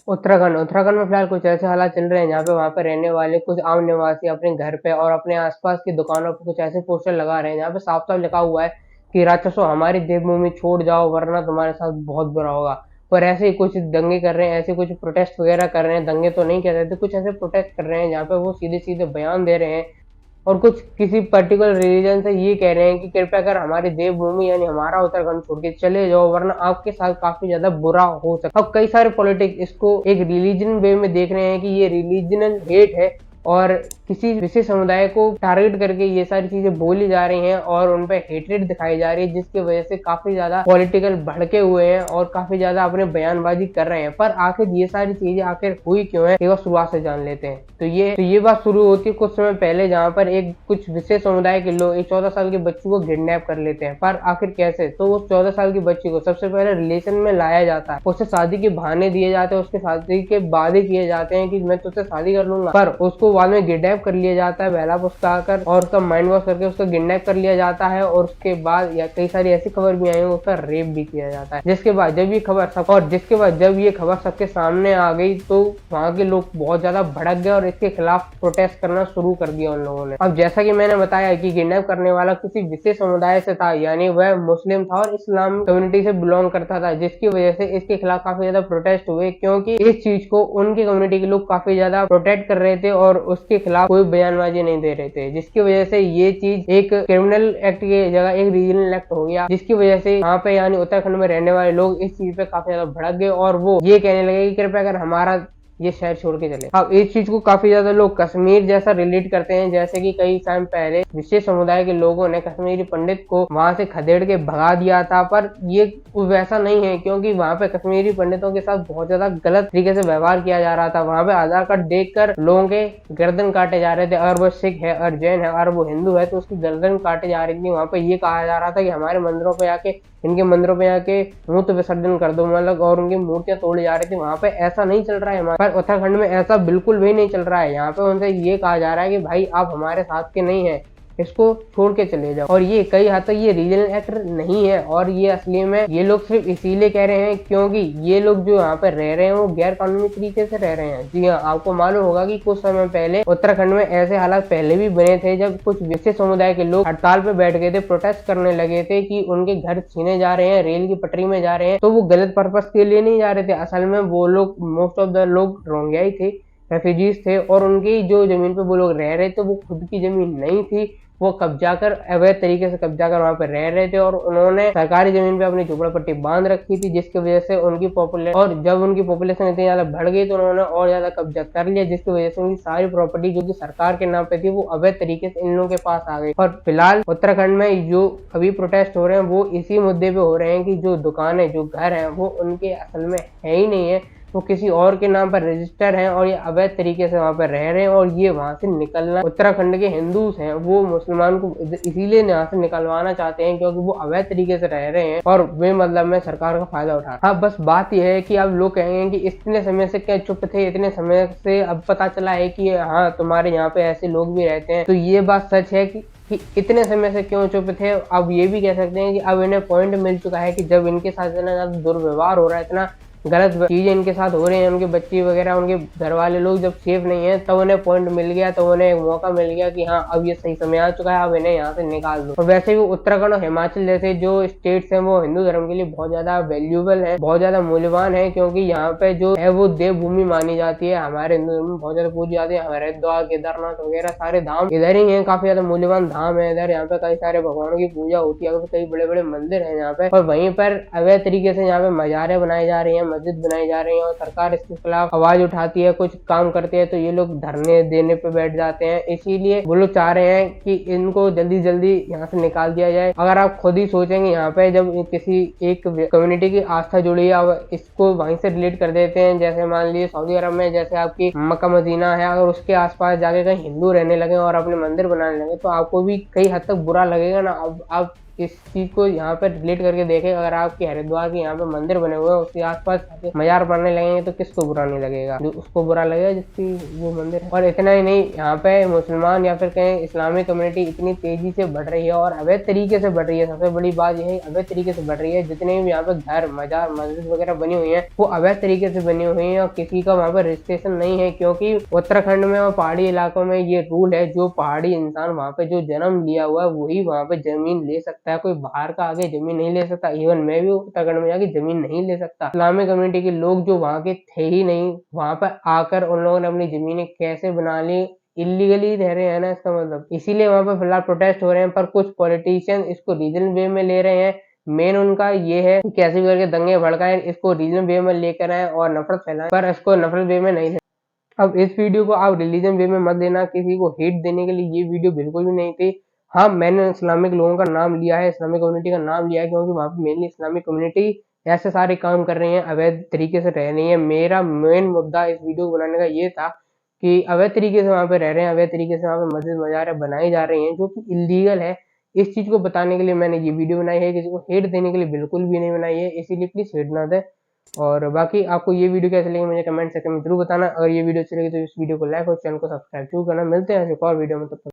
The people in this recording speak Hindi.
उत्तराखंड में फिलहाल कुछ ऐसे हालात चल रहे हैं जहाँ पे वहाँ पे रहने वाले कुछ आम निवासी अपने घर पे और अपने आसपास की दुकानों पे कुछ ऐसे पोस्टर लगा रहे हैं जहाँ पे साफ साफ लिखा हुआ है कि राक्षसों हमारी देवभूमि छोड़ जाओ वरना तुम्हारे साथ बहुत बुरा होगा। पर ऐसे ही कुछ दंगे कर रहे हैं, ऐसे कुछ प्रोटेस्ट वगैरह कर रहे हैं, दंगे तो नहीं कह रहे थे, कुछ ऐसे प्रोटेस्ट कर रहे हैं जहाँ पे वो सीधे सीधे बयान दे रहे हैं और कुछ किसी पर्टिकुलर रिलीजन से ये कह रहे हैं कि कृपया कर हमारी देवभूमि यानी हमारा उत्तराखंड छोड़ के चले जाओ वरना आपके साथ काफी ज्यादा बुरा हो सकता है। अब कई सारे पॉलिटिक्स इसको एक रिलीजन वे में देख रहे हैं कि ये रिलीजनल हेट है और किसी विशेष समुदाय को टारगेट करके ये सारी चीजें बोली जा रही हैं और उन पे हेट्रेड दिखाई जा रही है, जिसकी वजह से काफी ज्यादा पॉलिटिकल भड़के हुए हैं और काफी ज्यादा अपने बयानबाजी कर रहे हैं। पर आखिर ये सारी चीजें आखिर हुई क्यों है ये शुरुआत से जान लेते हैं। तो ये बात शुरू होती है कुछ समय पहले जहाँ पर एक कुछ विशेष समुदाय के लोग एक 14 साल के बच्ची को किडनैप कर लेते हैं। पर आखिर कैसे? तो उस 14 साल की बच्ची को सबसे पहले रिलेशन में लाया जाता है, उससे शादी के बहाने दिए जाते हैं, उसके शादी के वादे किए जाते हैं कि मैं तुझसे शादी कर लूंगा, पर उसको बाद में किडनैप कर लिया जाता है बहला फुसलाकर और उसका माइंड वॉश करके उसको किडनैप कर लिया जाता है। और उसके बाद या कई सारी ऐसी खबर भी आई है उसका रेप भी किया जाता है। जिसके बाद जब ये खबर सबके सामने आ गई तो वहाँ के लोग बहुत ज्यादा भड़क गए और इसके खिलाफ प्रोटेस्ट करना शुरू कर दिया उन लोगों ने। अब जैसा कि मैंने बताया कि किडनैप करने वाला किसी विशेष समुदाय से था, यानी वह मुस्लिम था और इस्लाम कम्युनिटी से बिलोंग करता था, जिसकी वजह से इसके खिलाफ काफी ज्यादा प्रोटेस्ट हुए क्योंकि इस चीज को उनकी कम्युनिटी के लोग काफी ज्यादा प्रोटेक्ट कर रहे थे और उसके खिलाफ कोई बयानबाजी नहीं दे रहे थे, जिसकी वजह से ये चीज एक क्रिमिनल एक्ट की जगह एक रीजनल एक्ट हो गया, जिसकी वजह से यहाँ पे यानी उत्तराखंड में रहने वाले लोग इस चीज पे काफी ज्यादा भड़क गए और वो ये कहने लगे कि कृपया अगर हमारा ये शहर छोड़ के चले। अब इस चीज को काफी ज्यादा लोग कश्मीर जैसा रिलेट करते हैं, जैसे कि कई टाइम पहले विशेष समुदाय के लोगों ने कश्मीरी पंडित को वहां से खदेड़ के भगा दिया था। पर ये वैसा नहीं है क्योंकि वहां पे कश्मीरी पंडितों के साथ बहुत ज्यादा गलत तरीके से व्यवहार किया जा रहा था। वहां पे आधार कार्ड देखकर लोगों के गर्दन काटे जा रहे थे। अगर वो सिख है, अगर जैन है, अगर वो हिंदू है तो उसकी गर्दन काटे जा रही थी। वहां पे ये कहा जा रहा था कि हमारे मंदिरों पे आके इनके मंदिरों पे आके मूत्र विसर्जन कर दो, मतलब, और उनकी मूर्तियां तोड़ी जा रही थी। वहां पे ऐसा नहीं चल रहा है हमारे उत्तराखंड में, ऐसा बिल्कुल भी नहीं चल रहा है। यहाँ पे उनसे ये कहा जा रहा है कि भाई आप हमारे साथ के नहीं है, इसको छोड़ के चले जाओ। और ये कई हद तक ये रीजनल एक्ट नहीं है और ये असली में ये लोग सिर्फ इसीलिए कह रहे हैं क्योंकि ये लोग जो यहाँ पर रह रहे हैं वो गैर कानूनी तरीके से रह रहे हैं। जी हाँ, आपको मालूम होगा कि कुछ समय पहले उत्तराखंड में ऐसे हालात पहले भी बने थे जब कुछ विशेष समुदाय के लोग हड़ताल पे बैठ गए थे, प्रोटेस्ट करने लगे थे कि उनके घर छीने जा रहे हैं, रेल की पटरी में जा रहे हैं। तो वो गलत पर्पज के लिए नहीं जा रहे थे, असल में वो लोग मोस्ट ऑफ द लोग रोहिंग्या थे, रेफ्यूजीज थे और उनकी जो जमीन पे वो लोग रह रहे थे वो खुद की जमीन नहीं थी, वो कब्जा कर अवैध तरीके से कब्जा कर वहां पर रह रहे थे और उन्होंने सरकारी जमीन पे अपनी झोपड़पट्टी बांध रखी थी, जिसकी वजह से उनकी पॉपुलेशन, और जब उनकी पॉपुलेशन इतनी ज्यादा बढ़ गई तो उन्होंने और ज्यादा कब्जा कर लिया, जिसकी वजह से उनकी सारी प्रॉपर्टी जो कि सरकार के नाम पे थी वो अवैध तरीके से इन लोगों के पास आ गई। और फिलहाल उत्तराखंड में जो अभी प्रोटेस्ट हो रहे हैं वो इसी मुद्दे पे हो रहे हैं कि जो दुकानें, जो घर है वो उनके असल में है ही नहीं है, वो किसी और के नाम पर रजिस्टर हैं और ये अवैध तरीके से वहां पर रह रहे हैं और ये वहां से निकलना, उत्तराखंड के हिंदूज हैं वो मुसलमान को इसीलिए यहाँ से निकलवाना चाहते हैं क्योंकि वो अवैध तरीके से रह रहे हैं और वे मतलब में सरकार का फायदा उठा रहे हैं। हाँ, बस बात यह है कि अब लोग कहेंगे कि इतने समय से क्या चुप थे, इतने समय से अब पता चला है कि हाँ तुम्हारे यहाँ पे ऐसे लोग भी रहते हैं। तो ये बात सच है कि इतने समय से क्यों चुप थे। अब ये भी कह सकते हैं कि अब इन्हें पॉइंट मिल चुका है कि जब इनके साथ इतना ज्यादा दुर्व्यवहार हो रहा है, इतना गलत चीजें इनके साथ हो रही हैं, उनके बच्चे वगैरह, उनके घर वाले लोग जब सेफ नहीं है तब उन्हें पॉइंट मिल गया, तो उन्हें एक मौका मिल गया कि हाँ अब ये सही समय आ चुका है, अब इन्हें यहाँ से निकाल दो। और वैसे भी उत्तराखंड और हिमाचल जैसे जो स्टेट्स हैं वो हिंदू धर्म के लिए बहुत ज्यादा वैल्यूएबल है, बहुत ज्यादा मूल्यवान है, क्योंकि यहाँ पे जो है वो देवभूमि मानी जाती है, हमारे हिंदू धर्म में बहुत ज्यादा पूजी जाती है। हमारे हरिद्वार, केदारनाथ वगैरह सारे धाम इधर ही है, काफी ज्यादा मूल्यवान धाम है इधर। यहाँ पे कई सारे भगवानों की पूजा होती है, कई बड़े बड़े मंदिर है यहाँ पे, और वहीं पर अवैध तरीके से यहाँ पे मजारें बनाई जा रही है, मस्जिद बनाई जा रही है और सरकार इसके खिलाफ आवाज उठाती है, कुछ काम करती है तो ये लोग धरने देने पे बैठ जाते हैं। इसीलिए वो लोग चाह रहे हैं कि इनको जल्दी जल्दी यहाँ से निकाल दिया जाए। अगर आप खुद ही सोचेंगे, यहाँ पे जब किसी एक कम्युनिटी की आस्था जुड़ी है, इसको वहीं से रिलेट कर देते हैं, जैसे मान लीजिए सऊदी अरब में जैसे आपकी मक्का मदीना है, अगर उसके आसपास जाके कहीं हिंदू रहने लगे और अपने मंदिर बनाने लगे तो आपको भी कई हद तक बुरा लगेगा ना। अब आप इस चीज को यहाँ पे रिलेट करके देखें, अगर आपके हरिद्वार के यहाँ पे मंदिर बने हुए हैं उसके आसपास मजार बनने लगेंगे तो किसको बुरा नहीं लगेगा, जो उसको बुरा लगेगा जिसकी वो मंदिर है। और इतना ही नहीं, यहाँ पे मुसलमान या फिर कहें इस्लामिक कम्युनिटी इतनी तेजी से बढ़ रही है और अवैध तरीके से बढ़ रही है। सबसे बड़ी बात यह है, अवैध तरीके से बढ़ रही है। जितने भी यहाँ पे घर, मजार, मस्जिद वगैरह बनी हुई है वो अवैध तरीके से बनी हुई है और किसी का वहाँ पर रजिस्ट्रेशन नहीं है, क्योंकि उत्तराखंड में और पहाड़ी इलाकों में ये रूल है, जो पहाड़ी इंसान वहाँ पे जो जन्म लिया हुआ है वही वहाँ पे जमीन ले सकता है, कोई बाहर का आगे जमीन नहीं ले सकता। इवन मैं भी उत्तराखंड में जाके जमीन नहीं ले सकता। इस्लामिक कम्युनिटी के लोग जो वहाँ के थे ही नहीं, वहाँ पर आकर उन लोगों ने अपनी जमीनें कैसे बना ली, इलीगली रह रहे हैं ना, इसका मतलब। इसीलिए वहां पर फिलहाल प्रोटेस्ट हो रहे हैं, पर कुछ पॉलिटिशियन इसको रीजनल वे में ले रहे हैं। मेन उनका ये है कि कैसे भी करके दंगे भड़काएं, इसको रीजनल वे में लेकर आए और नफरत फैलाएं, पर इसको नफरत वे में नहीं। अब इस वीडियो को आप रिलीजन वे में मत देना, किसी को हेट देने के लिए ये वीडियो बिल्कुल भी नहीं थी। हाँ, मैंने इस्लामिक लोगों का नाम लिया है, इस्लामिक कम्युनिटी का नाम लिया है, क्योंकि वहाँ पे मेनली इस्लामिक कम्युनिटी ऐसे सारे काम कर रही है, अवैध तरीके से रह रही है। मेरा मेन मुद्दा इस वीडियो को बनाने का ये था कि अवैध तरीके से वहाँ पे रह रहे हैं, अवैध तरीके से वहाँ पे मस्जिद मजार बनाई जा रही हैं जो कि इलीगल है। इस चीज को बताने के लिए मैंने ये वीडियो बनाई है, किसी को हेट देने के लिए बिल्कुल भी नहीं बनाई है, इसीलिए प्लीज हेट ना दे। और बाकी आपको ये वीडियो कैसे लगी मुझे कमेंट सेक्शन में जरूर बताना। अगर ये वीडियो अच्छी लगी तो इस वीडियो को लाइक और चैनल को सब्सक्राइब जरूर करना। मिलते हैं ऐसे एक और वीडियो में, तब तक